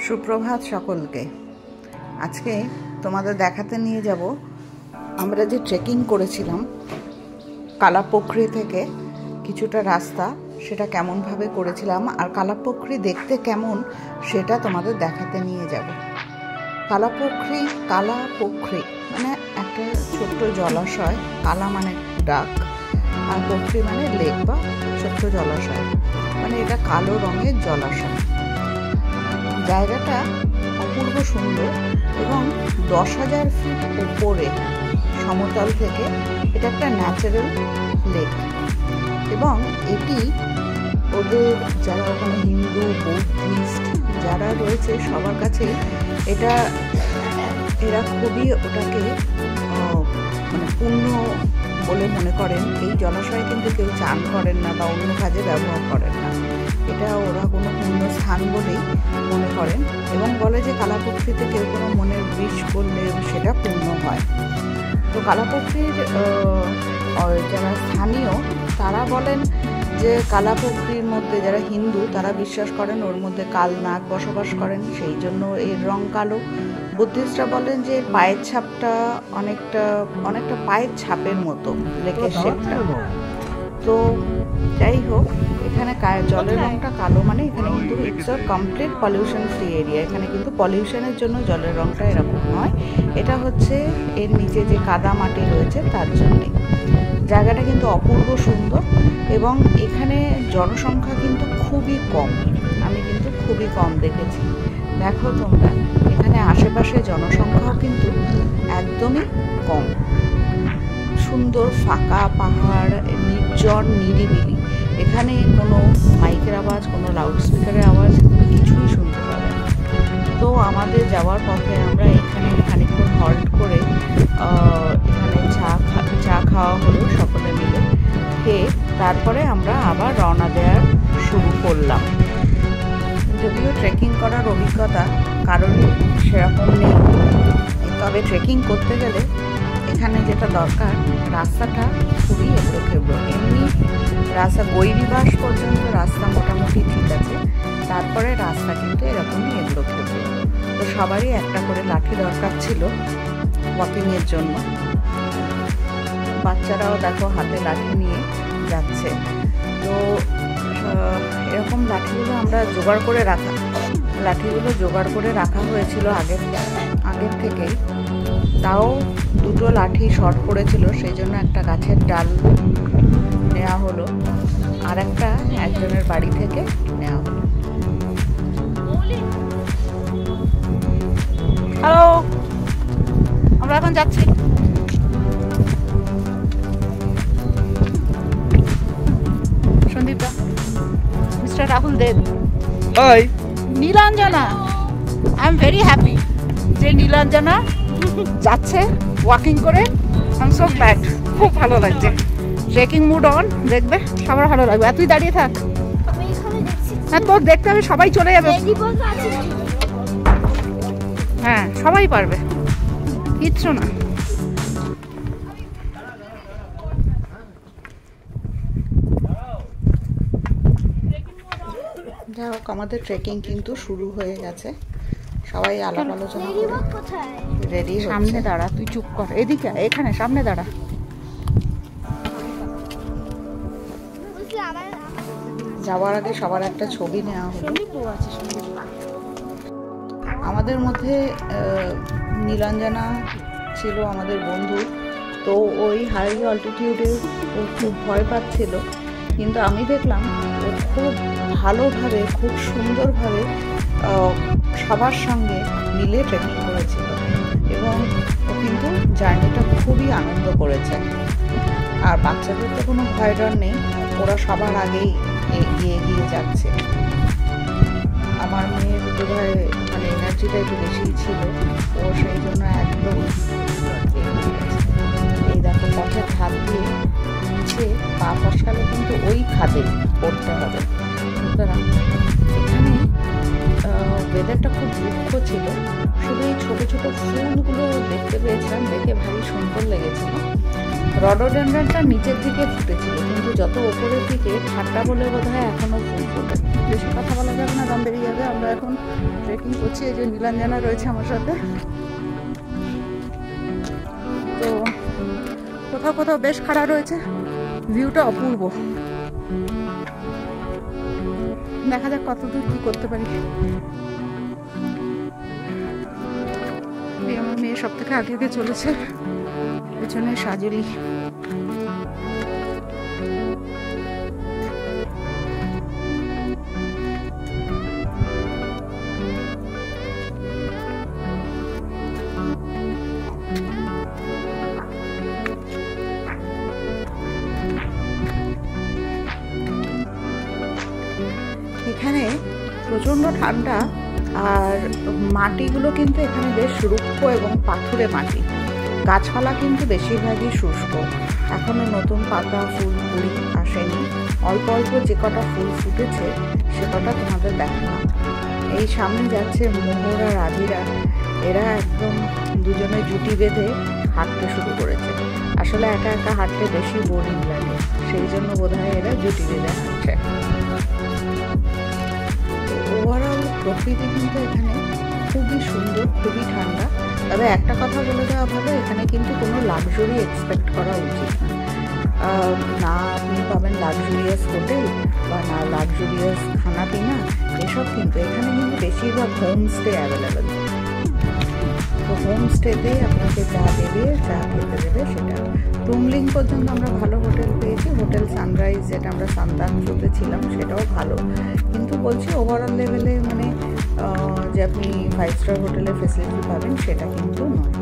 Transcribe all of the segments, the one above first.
সুপ্রভাত সকলকে। আজকে তোমাদের দেখাতে নিয়ে যাব আমরা যে ট্রেকিং করেছিলাম কালাপোখরি থেকে কিছুটা রাস্তা, সেটা কেমনভাবে করেছিলাম আর কালাপোখরি দেখতে কেমন সেটা তোমাদের দেখাতে নিয়ে যাব। কালাপোখরি মানে একটা ছোট্ট জলাশয়। কালা মানে ডাক আর পোখরি মানে লেক বা ছোট্ট জলাশয়, মানে এটা কালো রঙের জলাশয়। জায়গাটা অপূর্ব সুন্দর এবং 10,000 ফিট উপরে সমতল থেকে এটা একটা ন্যাচারাল লেক এবং এটি ওদের যারা ওখানে হিন্দু বৌদ্ধিস্ট যারা রয়েছে সবার কাছেই এরা খুবই ওটাকে মানে পুণ্য বলে মনে করেন। এই জলাশয়ে কিন্তু কেউ চান করেন না বা অন্য কাজে ব্যবহার করেন না, এটা ওরা কোনো পুণ্য স্থান বলেই মনে করেন এবং বলে যে কালাপোখরিতে কেউ কোনো মনের বিষ করলে সেটা পূর্ণ হয়। তো কালাপোখরির যারা স্থানীয় তারা বলেন যে কালাপোখরির মধ্যে যারা হিন্দু তারা বিশ্বাস করেন ওর মধ্যে কাল নাগ বসবাস করেন, সেই জন্য এর রং কালো। বুদ্ধিস্টরা বলেন যে পায়ের ছাপটা অনেকটা পায়ের ছাপের মতো লেকের শেপটা। তো যাই হোক, এখানে জলের রংটা কালো মানে এখানে কিন্তু it's a complete pollution free area. এখানে কিন্তু পলিউশনের জন্য জলের রংটা এরকম নয়, এটা হচ্ছে এর নিচে যে কাদা মাটি রয়েছে তার জন্যে। জায়গাটা কিন্তু অপূর্ব সুন্দর এবং এখানে জনসংখ্যা কিন্তু খুবই কম, আমি কিন্তু খুবই কম দেখেছি। দেখো তোমরা এখানে আশেপাশে জনসংখ্যাও কিন্তু একদমই কম। সুন্দর ফাঁকা পাহাড়, নির্জন নিরিবিলি, এখানে কোনো মাইকের আওয়াজ কোনো লাউডস্পিকারের আওয়াজ কিছুই শুনতে পাবে না। তো আমাদের যাওয়ার পথে আমরা এখানে খানিকক্ষণ হল্ট করে এখানে চা খাওয়া হলো সকলে মিলে, খেয়ে তারপরে আমরা আবার রওনা দেওয়ার শুরু করলাম। যদিও ট্রেকিং করার অভিজ্ঞতা কারোরই সেরকম নেই, তবে ট্রেকিং করতে গেলে এখানে যেটা দরকার রাস্তাটা খুবই এবড়ো খেবড়ো। এমনি রাস্তা গৈরিবাস পর্যন্ত রাস্তা মোটামুটি ঠিক আছে, তারপরে রাস্তা কিন্তু এরকমই এবড়ো খেবড়ো। তো সবারই একটা করে লাঠি দরকার ছিল ওয়াকিংয়ের জন্য। বাচ্চারাও দেখো হাতে লাঠি নিয়ে যাচ্ছে। তো এরকম লাঠিগুলো আমরা জোগাড় করে রাখা হয়েছিল আগের থেকেই। তাও দুটো লাঠি শর্ট পড়েছিল, সেই জন্য একটা গাছের ডাল নেওয়া হলো আর একটা একজনের বাড়ি থেকে নেওয়া হলো। হ্যালো, আমরা এখন যাচ্ছি। সন্দীপদা, mister Rahul Dev, hi Nilanjana. I am very happy যে নীলাঞ্জনা যাচ্ছে ওয়াকিং করে। আই এম সো গ্ল্যাড, খুব ভালো লাগছে। ট্রেকিং মুড অন, দেখবে সবার ভালো লাগবে। আর তুই দাঁড়িয়ে থাক, হ্যাঁ তোর দেখতে হবে, সবাই চলে যাবে। হ্যাঁ সবাই পারবে, কিচ্ছু না। যাই হোক, আমাদের ট্রেকিং কিন্তু শুরু হয়ে গেছে। সবাই আলাপ আলোচনা করে রেডি। সামনে দাঁড়া, তুই চুপ কর, এদিকে এখানে সামনে দাঁড়া। যাওয়ার আগে সবার একটা ছবি নেওয়া হলো। আমাদের মধ্যে নীলাঞ্জনা ছিল আমাদের বন্ধু। তো ওই হাই অল্টিটিউডে ও খুব ভয় পাচ্ছিল, কিন্তু আমি দেখলাম ও খুব ভালোভাবে খুব সুন্দরভাবে সবার সঙ্গে মিলে ট্রেকিং করেছিল এবং ও কিন্তু জার্নিটা খুবই আনন্দ করেছে। আর বাচ্চাদের তো কোনো ভয় ডর নেই, ওরা সবার আগেই এগিয়ে যাচ্ছে। আমার মেয়ের বোধহয় মানে এনার্জিটা একটু বেশিই ছিল, ও সেই জন্য একদম এই দেখো পথের ধার দিয়ে নিচে পা ফসকালে কিন্তু ওই খাদে পড়তে হবে। সুতরাং এখানে ওয়েদারটা খুব দুঃখ ছিল, শুধু এই ছোটো ছোটো ফুলগুলো দেখতে পেয়েছিলাম, দেখে ভারী সুন্দর লেগেছিল। রডোডেনড্রনটা নিচের দিকে ফুটেছিল, কিন্তু যত ওপরের দিকে ঠান্ডা বলে বোধ হয় এখনও ফুল ফোটে। বেশি কথা বলা যাবে না, দাম বেরিয়ে যাবে। আমরা এখন ট্রেকিং করছি, এই যে নীলাঞ্জনা রয়েছে আমার সাথে। তো কোথাও কোথাও বেশ খাড়া রয়েছে, ভিউটা অপূর্ব। দেখা যাক কতদূর কি করতে পারি। আমার মেয়ে সব থেকে আগে আগে চলেছে, পেছনে সাজুলি। এখানে প্রচণ্ড ঠান্ডা, আর মাটিগুলো কিন্তু এখানে বেশ রুক্ষ এবং পাথুরে মাটি। গাছপালা কিন্তু বেশিরভাগই শুষ্ক, এখনও নতুন পাতা ফুল কুড়ি আসেনি। অল্প অল্প যে কটা ফুল ফুটেছে সে কটা তোমাদের দেখালাম। এই সামনে যাচ্ছে মোহর আর আদিরা, এরা একদম দুজনে জুটি বেঁধে হাঁটতে শুরু করেছে। আসলে একা একা হাঁটতে বেশি বোরিং লাগে, সেই জন্য বোধহয় এরা জুটি বেঁধে হাঁটছে। ওভারঅল প্রকৃতি কিন্তু এখানে খুবই সুন্দর, খুবই ঠান্ডা। তবে একটা কথা বলে দেওয়া ভালো, এখানে কিন্তু কোনো লাক্সারি এক্সপেক্ট করা উচিত না। আপনি পাবেন লাক্সারিয়াস হোটেল বা না লাক্সারিয়াস খানা পিনা, এসব কিন্তু এখানে কিন্তু বেশিরভাগ হোমস্টে অ্যাভেলেবেল। তো হোমস্টেতেই আপনাকে যা দেবে, যা খেতে দেবে সেটা। টুমলিং পর্যন্ত আমরা ভালো হোটেল পেয়েছি, হোটেল সানরাইজ যেটা আমরা সান্দাকফুতে ছিলাম সেটাও ভালো। কিন্তু বলছি ওভারঅল লেভেলে মানে যে আপনি 5 স্টার হোটেলে ফেসিলিটি পাবেন সেটা কিন্তু নয়।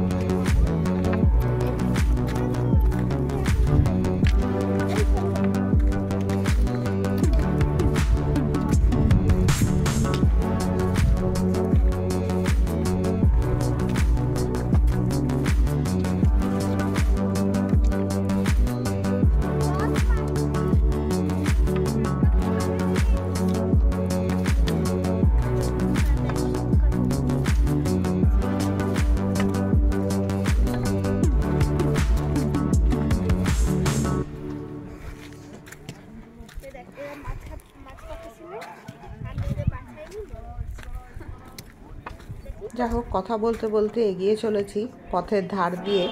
যা হোক, কথা বলতে বলতে এগিয়ে চলেছি পথের ধার দিয়ে।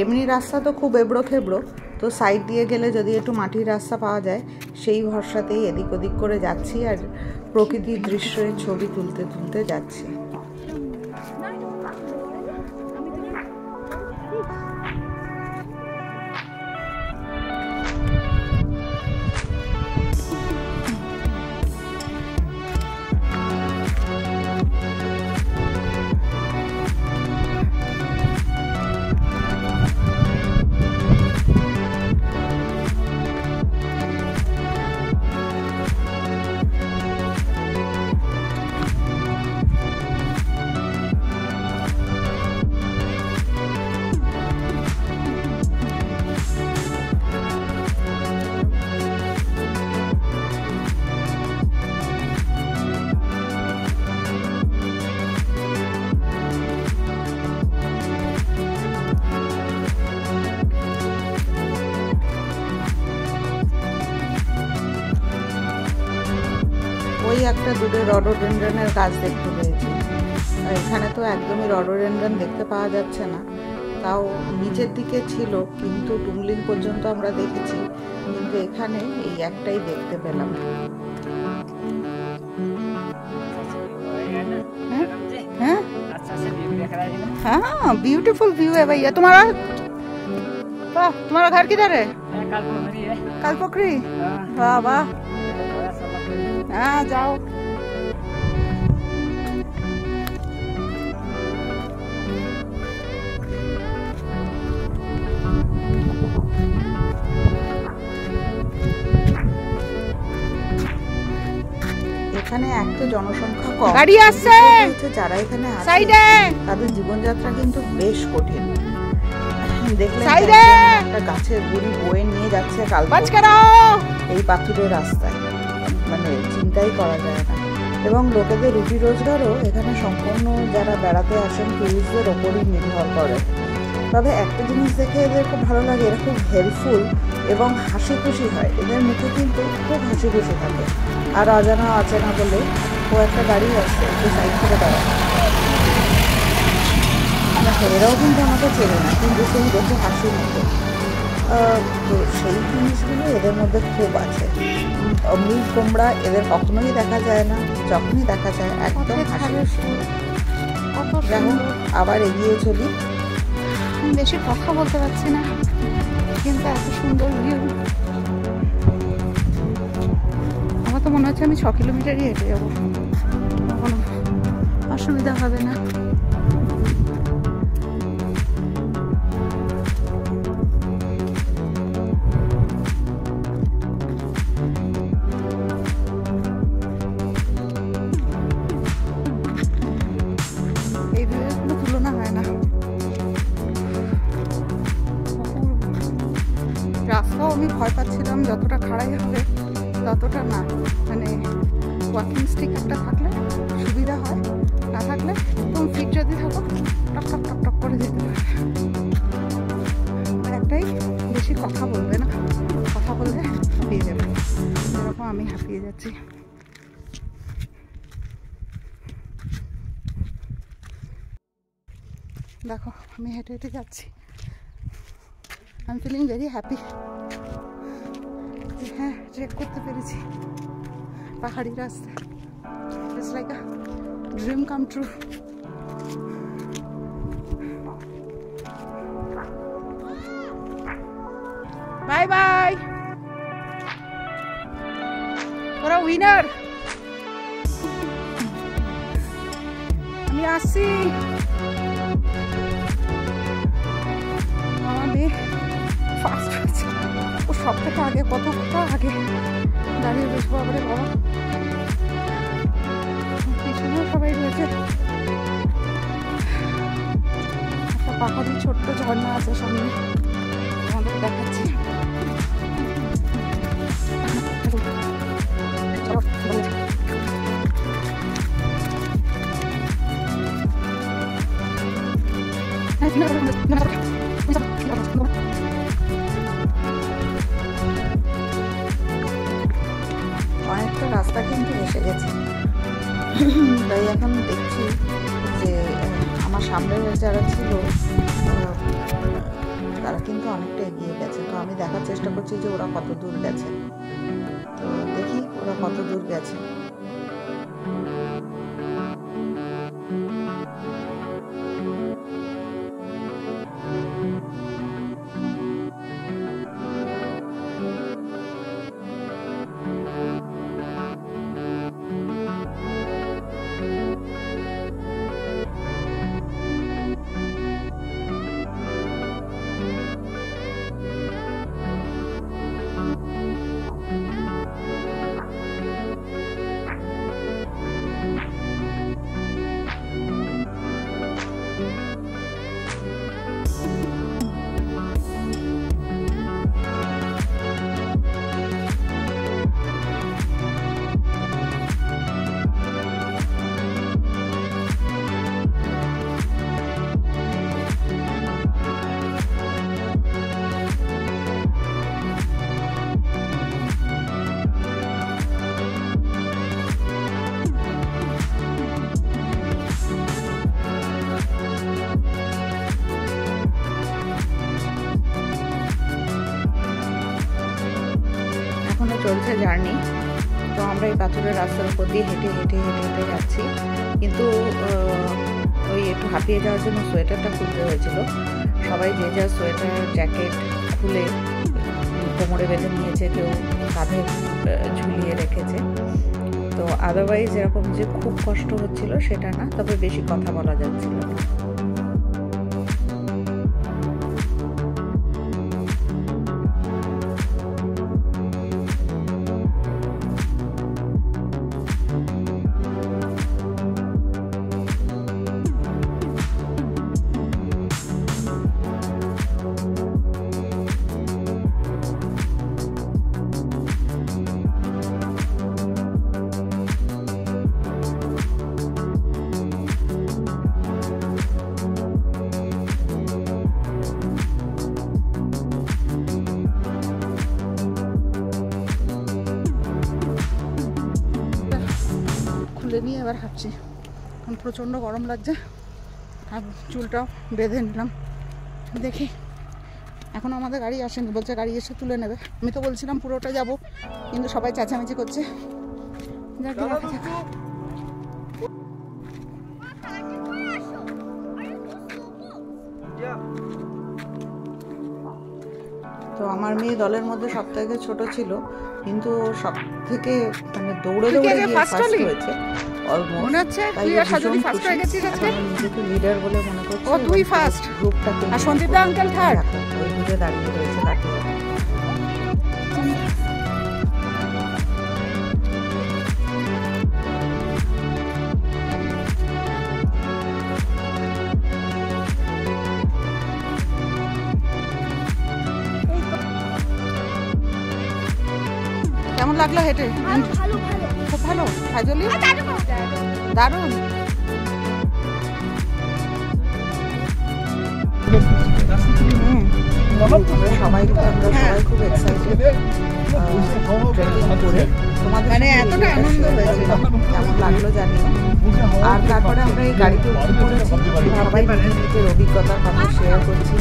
এমনি রাস্তা তো খুব এবড়ো খেবড়ো, তো সাইড দিয়ে গেলে যদি একটু মাটির রাস্তা পাওয়া যায় সেই ভরসাতেই এদিক ওদিক করে যাচ্ছি, আর প্রকৃতির দৃশ্যের ছবি তুলতে তুলতে যাচ্ছি। ওই একটা দূরে রডোডেনড্রনের গাছ দেখতে পেয়েছি। এখানে তো একদমই রডোডেনড্রন দেখতে পাওয়া যাচ্ছে না, তাও নিচের দিকে ছিল, কিন্তু টুমলিং পর্যন্ত আমরা দেখেছি, কিন্তু এখানে এই একটাই দেখতে পেলাম। हाँ हाँ ब्यूटीफुल व्यू है भैया। तुम्हारा घर किधर है? कालपोखरी। वाह वाह, हाँ जाओ। এখানে এক তো জনসংখ্যা কম, গাড়ি আসছে, যারা এখানে আছে তাদের জীবনযাত্রা কিন্তু বেশ কঠিন। দেখলে একটা গাছের গুড়ি বয়ে নিয়ে যাচ্ছে এই পাথুরের রাস্তায়, মানে চিন্তাই করা যায় না। এবং লোকেদের রুটি রোজগারও এখানে সম্পূর্ণ যারা বেড়াতে আসেন টুরিস্টদের ওপরই নির্ভর করে। তবে একটা জিনিস দেখে এদের খুব ভালো লাগে, এরা খুব হেল্পফুল এবং হাসি খুশি হয়। এদের মুখে কিন্তু খুব হাসি খুশি থাকে। আর অজানা অচেনা বলে ও একটা গাড়ি আসছে, একটু সাইড থেকে দাঁড়ায়। এরাও কিন্তু আমাকে চেনে না, কিন্তু সেই দেখে হাসির মতো। তো সেই জিনিসগুলো এদের মধ্যে খুব আছে। মৃগ কুমড়া এদের কখনোই দেখা যায় না, যখনই দেখা যায় একদম হাসি খুশি। যেমন আবার এগিয়ে চলি। বেশি কথা বলতে পারছি না, কিন্তু এত সুন্দর ভিউ। আমার তো মনে হচ্ছে আমি 6 কিলোমিটারই হেঁটে যাবো, কোনো অসুবিধা হবে না। এই ভিউয়ের কোনো তুলনা হয় না। রাস্তাও আমি ভয় পাচ্ছিলাম, যতটা খাড়াই হবে ততটা না। মানে ওয়াকিং স্টিক একটা থাকলে সুবিধা হয়, না থাকলে একদম ফিট যদি থাকো টক টক টক টক করে যেতে পারে। একটাই, বেশি কথা বলবে না, কথা বললে হাঁপিয়ে যাবে, যেরকম আমি হাঁপিয়ে যাচ্ছি। দেখো আমি হেঁটে হেঁটে যাচ্ছি, I am feeling very happy. হ্যাঁ, ট্রেক করতে পেরেছি পাহাড়ি রাস্তা। It's like a dream come true. Bye bye, ওরা উইনার। আমি আসছি। আমার মেয়ে ফার্স্ট হয়েছে, ও সব থেকে আগে, কতটা আগে দাঁড়িয়ে বেশ বাবারে বাবা। পিছনেও সবাই রয়েছে। একটা পাহাড়ি ছোট্ট ঝর্ণা আছে সামনে, আমাদের দেখাচ্ছি। অনেকটা রাস্তা কিন্তু এসে গেছে, তাই এখন দেখছি যে আমার সামনে যারা ছিল তারা কিন্তু অনেকটা এগিয়ে গেছে। তো আমি দেখার চেষ্টা করছি যে ওরা কত দূর গেছে। তো দেখি ওরা কত দূর গেছে। চলছে জার্নি। তো আমরা এই পাথরের রাস্তার উপর দিয়ে হেঁটে হেঁটে হেঁটে হেঁটে যাচ্ছি, কিন্তু ওই একটু হাঁপিয়ে যাওয়ার জন্য সোয়েটারটা খুলতে হয়েছিল। সবাই যে যা সোয়েটার জ্যাকেট খুলে কোমরে বেঁধে নিয়েছে, কেউ কাঁধে ঝুলিয়ে রেখেছে। তো আদারওয়াইজ এরকম যে খুব কষ্ট হচ্ছিল সেটা না, তবে বেশি কথা বলা যাচ্ছিল না। এখন প্রচণ্ড গরম লাগছে, আর চুলটাও বেঁধে নিলাম। দেখি, এখন আমাদের গাড়ি আসেনি, বলছে গাড়ি এসে তুলে নেবে। আমি তো বলছিলাম পুরোটা যাব, কিন্তু সবাই চেঁচামেচি করছে। যাক, দেখা যাক। তো আমার মেয়ে দলের মধ্যে সব থেকে ছোট ছিল, কিন্তু সব থেকে মানে দৌড়ে দৌড়ে গিয়ে ফার্স্ট হয়েছে অলমোস্ট। মনে হচ্ছে তুই আর সাজনি ফার্স্ট হয়ে গেছিস আজকে। নিজেকে লিডার বলে মনে করছে। ও তুই ফার্স্ট, গ্রুপটাকে আর সঞ্জিত দা আঙ্কেল থার্ড। ওই দূরে দাঁড়িয়ে রয়েছে লাঠি। কেমন লাগলো হেঁটে? খুব ভালো। হাইজলি দারুণ। সবাই খুব এক্সাইটেড ট্রেকিং করে। তোমাদের মানে এতটা আনন্দ হয়েছে, কেমন লাগলো জানি না। আর তারপরে আমরা এই গাড়িতে উঠে পড়েছি, সবাই নিজেদের অভিজ্ঞতার কথা শেয়ার করছি,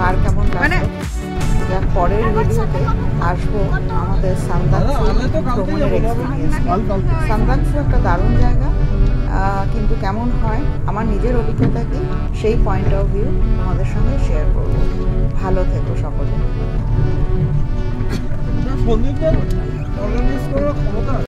আর কেমন লাগলো। যার পরের ভিডিওতে আসবো আমাদের সান্দাকফু ভ্রমণের এক্সপিরিয়েন্স। সান্দাকফু একটা দারুণ জায়গা, কিন্তু কেমন হয় আমার নিজের অভিজ্ঞতা কি সেই পয়েন্ট অফ ভিউ তোমাদের সঙ্গে শেয়ার করবো। ভালো থেকো সকলে।